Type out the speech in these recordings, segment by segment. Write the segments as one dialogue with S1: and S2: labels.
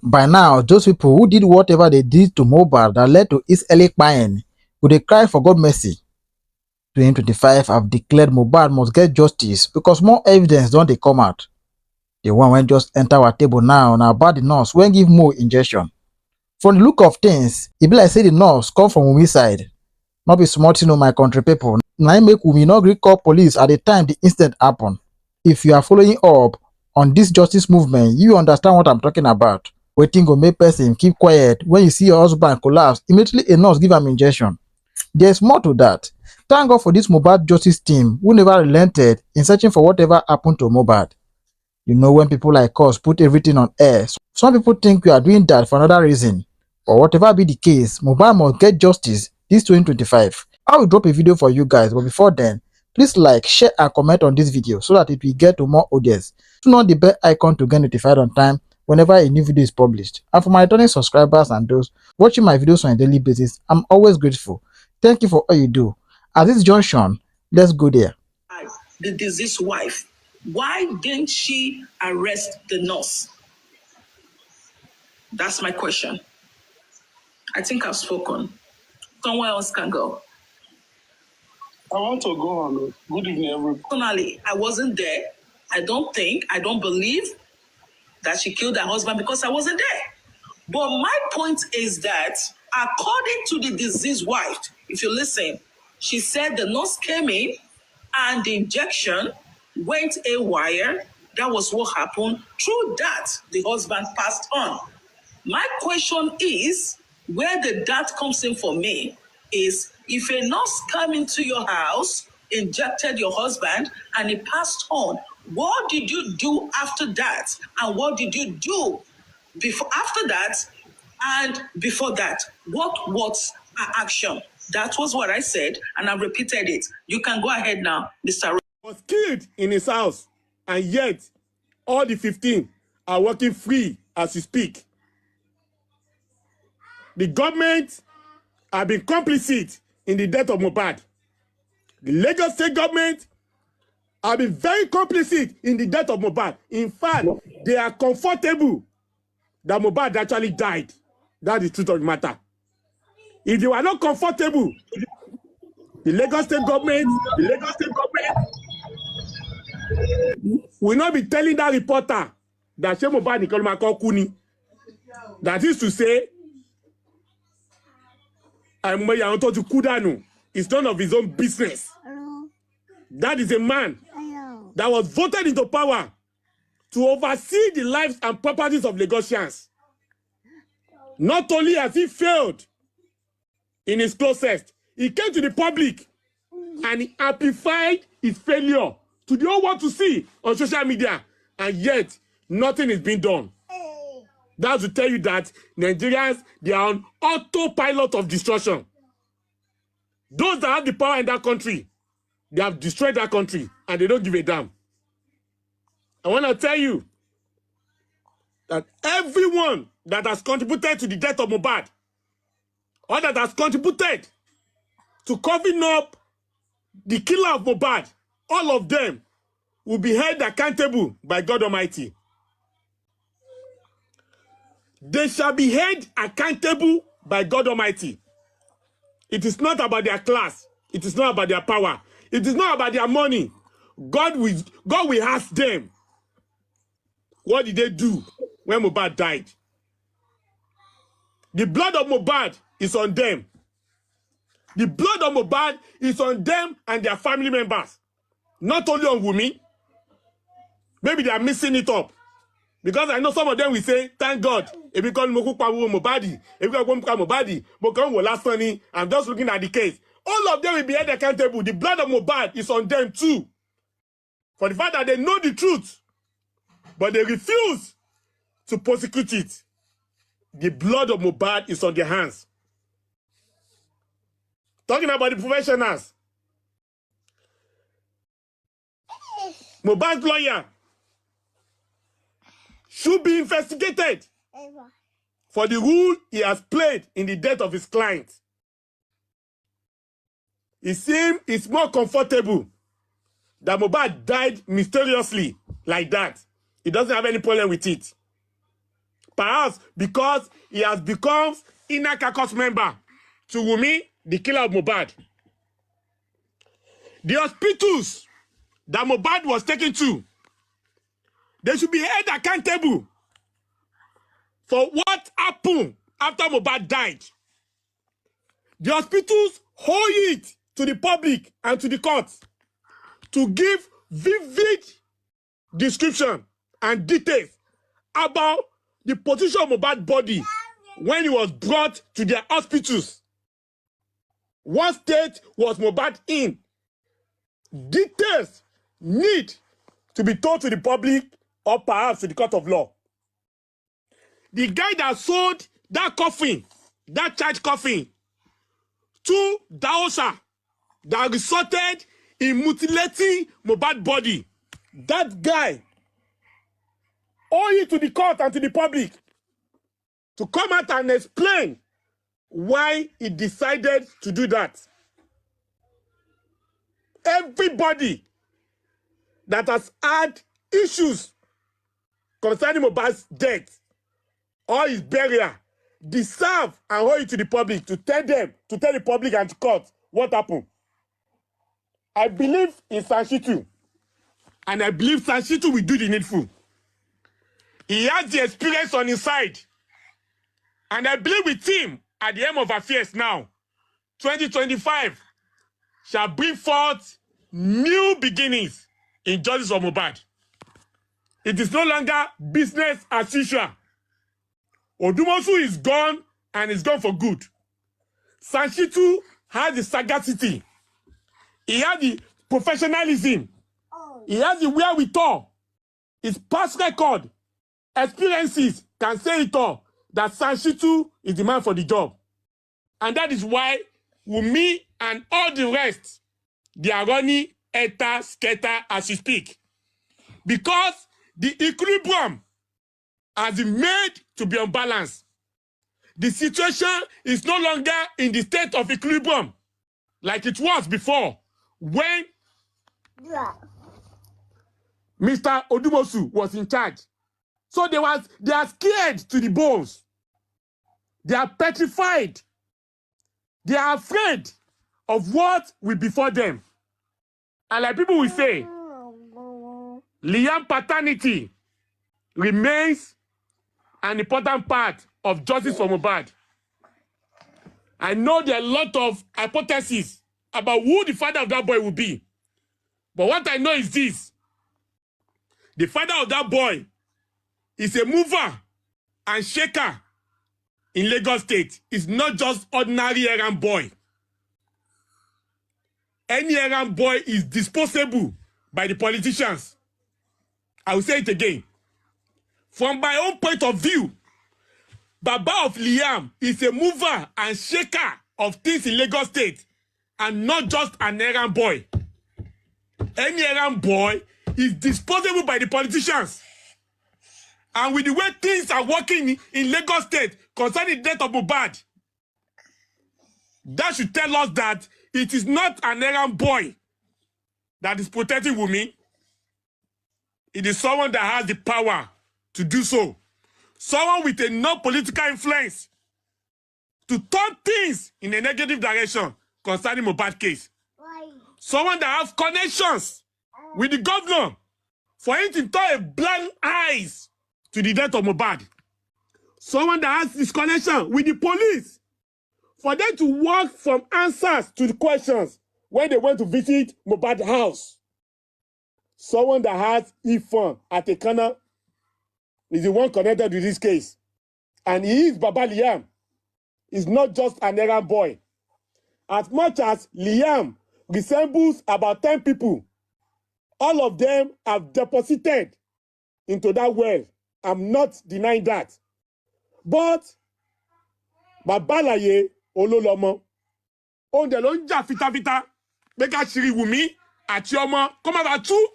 S1: By now, those people who did whatever they did to Mohbad that led to his early dying would they cry for God mercy. 2025 have declared Mohbad must get justice because more evidence don't they come out. The one when just enter our table now about the nurse when give more injection. From the look of things, it be like say the nurse come from Wunmi side. Not be smart, my country people. Now make Wunmi not agree call police at the time the incident happen. If you are following up on this justice movement, you understand what I'm talking about. Waiting go make person keep quiet when you see your husband collapse. Immediately a nurse give am injection. There's more to that. Thank God for this Mohbad justice team who never relented in searching for whatever happened to Mohbad. You know, when people like us put everything on air, some people think we are doing that for another reason. But whatever be the case, Mohbad must get justice this 2025. I will drop a video for you guys, but before then, please like, share and comment on this video so that it will get to more audience. Turn on the bell icon to get notified on time whenever a new video is published. And for my returning subscribers and those watching my videos on a daily basis, I'm always grateful. Thank you for all you do. At this junction, let's go there.
S2: The deceased wife, why didn't she arrest the nurse? That's my question. I think I've spoken. Someone else can go.
S3: I want to go on. Good evening, everybody.
S2: Personally, I wasn't there. I don't believe that she killed her husband because I wasn't there. But my point is that according to the deceased wife, if you listen, she said the nurse came in and the injection went haywire. That was what happened. Through that, the husband passed on. My question is, where the doubt comes in for me is, if a nurse came into your house, injected your husband, and he passed on, what did you do after that? And what did you do after that and before that? What was our action? That was what I said, and I've repeated it. You can go ahead now, Mr.
S4: Was killed in his house, and yet all the 15 are working free as we speak. The government have been complicit in the death of Mohbad. The Lagos State government have been very complicit in the death of Mohbad. In fact, they are comfortable that Mohbad actually died. That's the truth of the matter. If they were not comfortable, the Lagos State government will not be telling that reporter that Mohbad Nikolomako Kuni. That is to say, it's none of his own business. That is a man that was voted into power to oversee the lives and properties of Lagosians. Not only has he failed in his closest, he came to the public and he amplified his failure to the whole world to see on social media, and yet nothing is being done. That's to tell you that Nigerians, they are on autopilot of destruction. Those that have the power in that country, they have destroyed that country and they don't give a damn. I want to tell you that everyone that has contributed to the death of Mohbad, or that has contributed to covering up the killer of Mohbad, all of them will be held accountable by God Almighty. They shall be held accountable by God Almighty. It is not about their class. It is not about their power. It is not about their money. God will ask them, what did they do when Mohbad died? The blood of Mohbad is on them. The blood of Mohbad is on them and their family members. Not only on WUNMi. Maybe they are mixing it up. Because I know some of them will say, thank God. I'm just looking at the case. All of them will be held accountable. The blood of Mohbad is on them too. For the fact that they know the truth, but they refuse to prosecute it. The blood of Mohbad is on their hands. Talking about the professionals. Mohbad's lawyer should be investigated for the role he has played in the death of his client. It seems it's more comfortable that Mohbad died mysteriously like that. He doesn't have any problem with it. perhaps because he has become inner caucus member to WUNMi, the killer of Mohbad. The hospitals that Mohbad was taken to, they should be held accountable for what happened after Mohbad died. The hospitals hold it to the public and to the courts to give vivid description and details about the position of Mohbad's body when he was brought to their hospitals. What state was Mohbad in? Details need to be told to the public or perhaps to the court of law. The guy that sold that coffin, that church coffin, to Daosa that resulted in mutilating Mohbad's body, that guy owe it to the court and to the public to come out and explain why he decided to do that. Everybody that has had issues concerning Mohbad's death or his burial deserve and owe it to the public to tell them, to tell the public and to court what happened. I believe in Sanshitu, and I believe Sanshitu will do the needful. He has the experience on his side, and I believe with him at the end of affairs now, 2025 shall bring forth new beginnings in justice of Mohbad. It is no longer business as usual. Odumosu is gone, and is gone for good. Sanshitu has the sagacity. He has the professionalism. He has the wherewithal. His past record, experiences can say it all, that Sanshitu is the man for the job. And that is why WUNMi and all the rest, they are running enter scatter as we speak. Because the equilibrium has been made to be unbalanced. The situation is no longer in the state of equilibrium like it was before when Mr. Odumosu was in charge. So they are scared to the bones. They are petrified. They are afraid of what will befall them. And like people will say, Liam paternity remains an important part of justice for Mohbad. I know there are a lot of hypotheses about who the father of that boy will be. But what I know is this. The father of that boy is a mover and shaker in Lagos State. It's not just ordinary errand boy. Any errand boy is disposable by the politicians. I will say it again. From my own point of view, Baba of Liam is a mover and shaker of things in Lagos State and not just an errand boy. Any errand boy is disposable by the politicians. And with the way things are working in Lagos State concerning the death of Mohbad, that should tell us that it is not an errand boy that is protecting WUNMi. It is someone that has the power to do so. Someone with enough political influence to turn things in a negative direction concerning Mohbad case. Someone that has connections with the governor for him to turn a blind eyes to the death of Mohbad. Someone that has this connection with the police for them to work from answers to the questions when they went to visit Mohbad's house. Someone that has Ifon at a corner is the one connected with this case. And he is Baba Liam. He's not just an errand boy. As much as Liam resembles about 10 people, all of them have deposited into that well. I'm not denying that. But Baba Laye Ololomo, on the lonja fita beka shiri WUNMi ati omo come about two.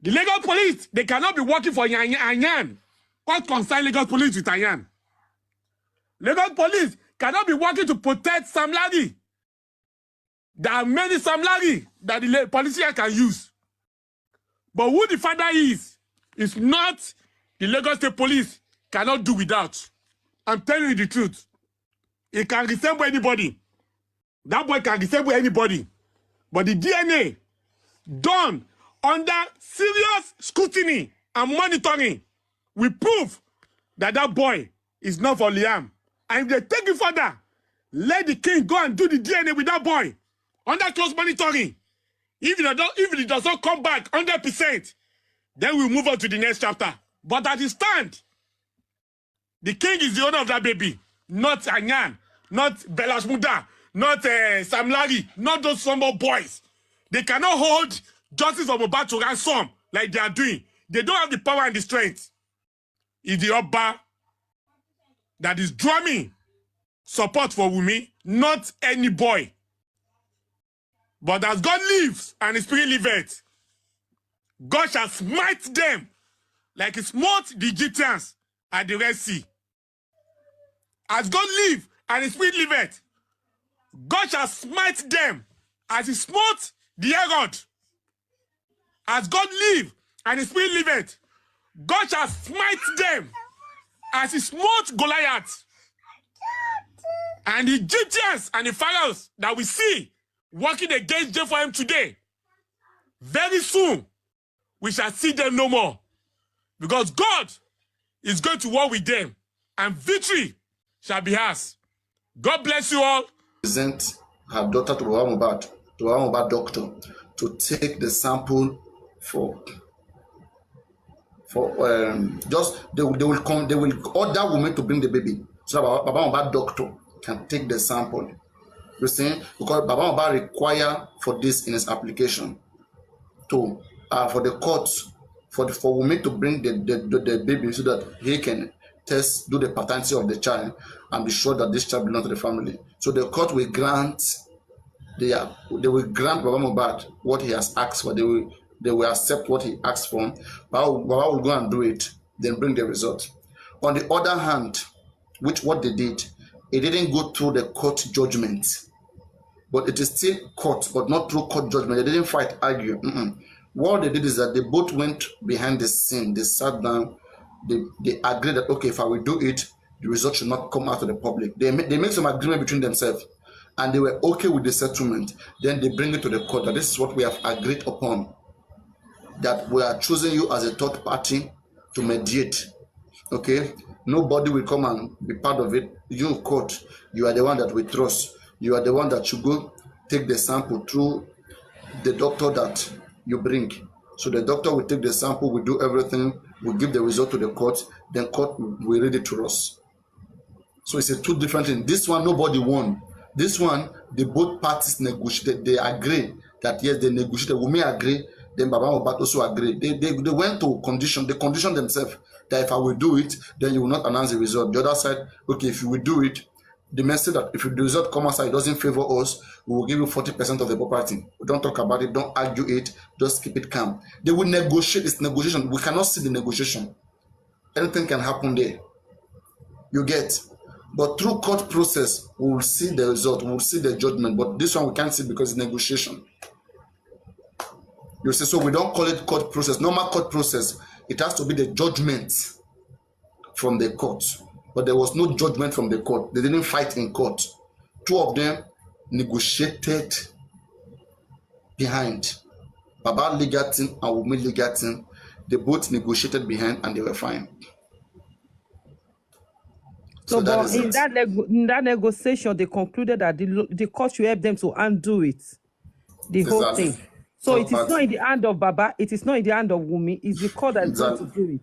S4: The Lagos police, they cannot be working for Anyan. What concern Lagos police with Anyan? Lagos police cannot be working to protect Sam Larry. There are many Sam Larry that the politician can use. But who the father is not the Lagos State police. cannot do without. I'm telling you the truth. He can resemble anybody. That boy can resemble anybody. But the DNA done under serious scrutiny and monitoring will prove that that boy is not for Liam. And if they take it further, let the king go and do the DNA with that boy under close monitoring. If it does not come back 100%, then we'll move on to the next chapter. But at the stand, the king is the owner of that baby, not Anyan, not Belashmuda, not Sam Larry, not those small boys. They cannot hold justice of Mohbad to ransom like they are doing. They don't have the power and the strength. It's the Oba that is drumming support for WUNMi, not any boy. But as God lives and his spirit liveth, God shall smite them like he smote the Egyptians at the Red Sea. As God lives and his spirit liveth, God shall smite them as he smote the Herod. As God lives and his spirit liveth, God shall smite them as he smote Goliath. And the Egyptians and the Pharaohs that we see working against Jephthah today, very soon we shall see them no more. Because God is going to war with them and victory shall be ours. God bless you all.
S2: Present her daughter to Mohbad doctor to take the sample for they will order women to bring the baby so that Baba Mohbad doctor can take the sample. You see, because Baba Mohbad require for this in his application to for the court for women to bring the baby so that he can do the paternity of the child and be sure that this child belongs to the family. So the court will grant they will grant Baba Mohbad what he has asked for. They will accept what he asked for. Baba will go and do it, then bring the result. On the other hand, what they did, it didn't go through the court judgment, but it is still court, but not through court judgment. They didn't fight, argue. What they did is that they both went behind the scene. They sat down. They agreed that, okay, if I will do it, the result should not come out to the public. They make some agreement between themselves, and they were okay with the settlement. Then they bring it to the court that this is what we have agreed upon, that we are choosing you as a third party to mediate. Okay, nobody will come and be part of it. You, court, you are the one that we trust. You are the one that should go take the sample through the doctor that you bring. So the doctor will take the sample, will do everything, will give the result to the court, then court will read it to us. So it's a two different things. This one, nobody won. This one, the both parties negotiated. They agree that yes, they negotiated. We may agree. Then Baba Mohbad also agree. They went to condition. They conditioned themselves that if I will do it, then you will not announce the result. The other side, okay, if you will do it, the message that if the result comes outside, it doesn't favor us, we will give you 40% of the property. We don't talk about it, don't argue it, just keep it calm. They will negotiate. It's negotiation. We cannot see the negotiation. Anything can happen there. You get. But through court process, we will see the result, we will see the judgment. But this one we can't see because it's negotiation. You see, so we don't call it court process. Normal court process, it has to be the judgment from the court. But there was no judgment from the court. They didn't fight in court. Two of them negotiated behind. Baba legal team and WUNMi legal team, they both negotiated behind and they were fine.
S5: So but in that negotiation, they concluded that the court should help them to undo it, the whole thing. So it is not in the hand of Baba, it is not in the hand of WUNMi, it's the court that is going to do it.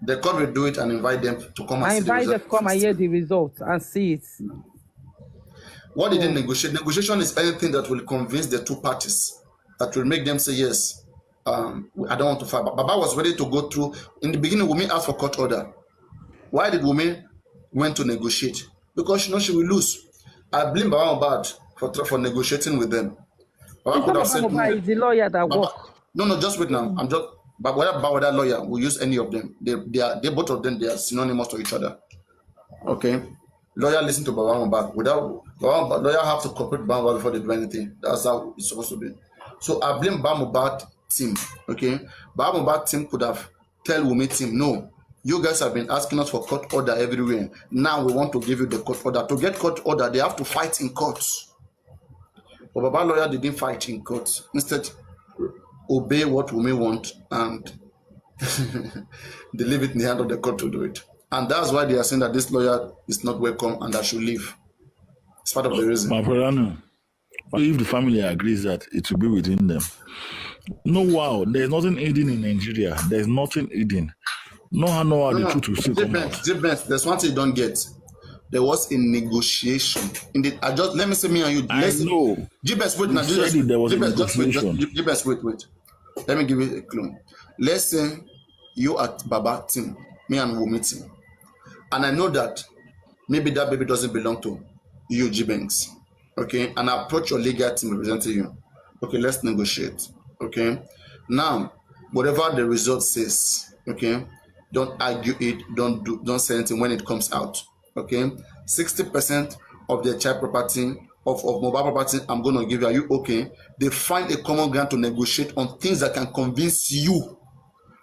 S2: The court will do it and invite them to come and see the result.
S5: Invite them to come and hear the results and see it.
S2: What did they negotiate? Negotiation is anything that will convince the two parties, that will make them say, yes, I don't want to fight. But Baba was ready to go through. In the beginning, WUNMi asked for court order. Why did WUNMi went to negotiate? Because she knows she will lose. I blame Baba Mohbad for negotiating with them. Baba could have said,
S5: is the lawyer that works.
S2: No, just wait now. I'm just. But whether Baba or that lawyer, we use any of them. They both of them, they are synonymous to each other. Okay, lawyer listen to Baba Mohbad. Without lawyer have to cooperate with Baba Mohbad before they do anything. That's how it's supposed to be. So I blame Baba Mohbad team. Okay, Baba Mohbad team could have tell WUNMi team, no, You guys have been asking us for court order everywhere. Now we want to give you the court order. To get court order, they have to fight in court. But Baba lawyer didn't fight in court. Instead, obey what we may want and they leave it in the hand of the court to do it. And that's why they are saying that this lawyer is not welcome and I should leave. It's part of the reason.
S6: My brother, if the family agrees that it will be within them. No, wow, there's nothing hidden in Nigeria. There's nothing hidden. No, the truth will still come out.
S2: There's one thing you don't get. There was a negotiation. Let me say me and you.
S6: I know.
S2: Jibes, wait now. Jibes, wait. Let me give you a clue. Let's say you at Baba team, me and WUNMi team. And I know that maybe that baby doesn't belong to you, G-Banks. Okay? And I approach your legal team representing you. Okay, let's negotiate. Okay? Now, whatever the result says, okay, don't argue it, don't say anything when it comes out. Okay? 60% of the child property, of mobile property, I'm going to give you. Are you okay? They find a common ground to negotiate on things that can convince you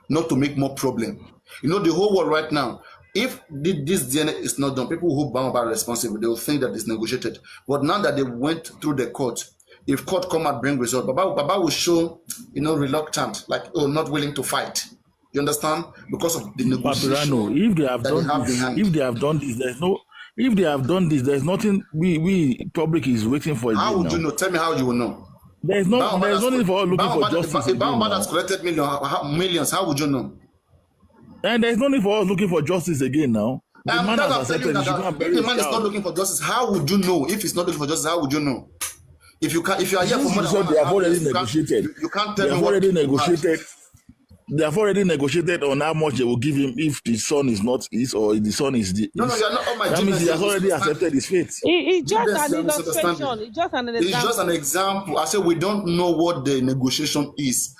S2: not to make more problem. You know, the whole world right now, if this DNA is not done, people who bound are responsible, they will think that it's negotiated. But now that they went through the court, if court come and bring result, Baba will show, reluctant, like, not willing to fight. You understand? Because of the negotiation.
S6: If they have done this, there's nothing we public is waiting for.
S2: How would you know? Tell me how you will know.
S6: There's nothing for all looking for justice.
S2: If Baba has collected millions, how would you know?
S6: And there's no need for us looking for justice again now. The man has accepted.
S2: If the man is not looking for justice, how would you know? If he's not looking for justice, how would you know? If you are here for more than
S6: they have already negotiated.
S2: You can't tell me what negotiated.
S6: They have already negotiated on how much they will give him if the son is not his or the son is the.
S2: No, you're not. Oh my
S6: that means he has already accepted his fate.
S5: It's just an illustration. It's just an example.
S2: It's just an example. I said we don't know what the negotiation is,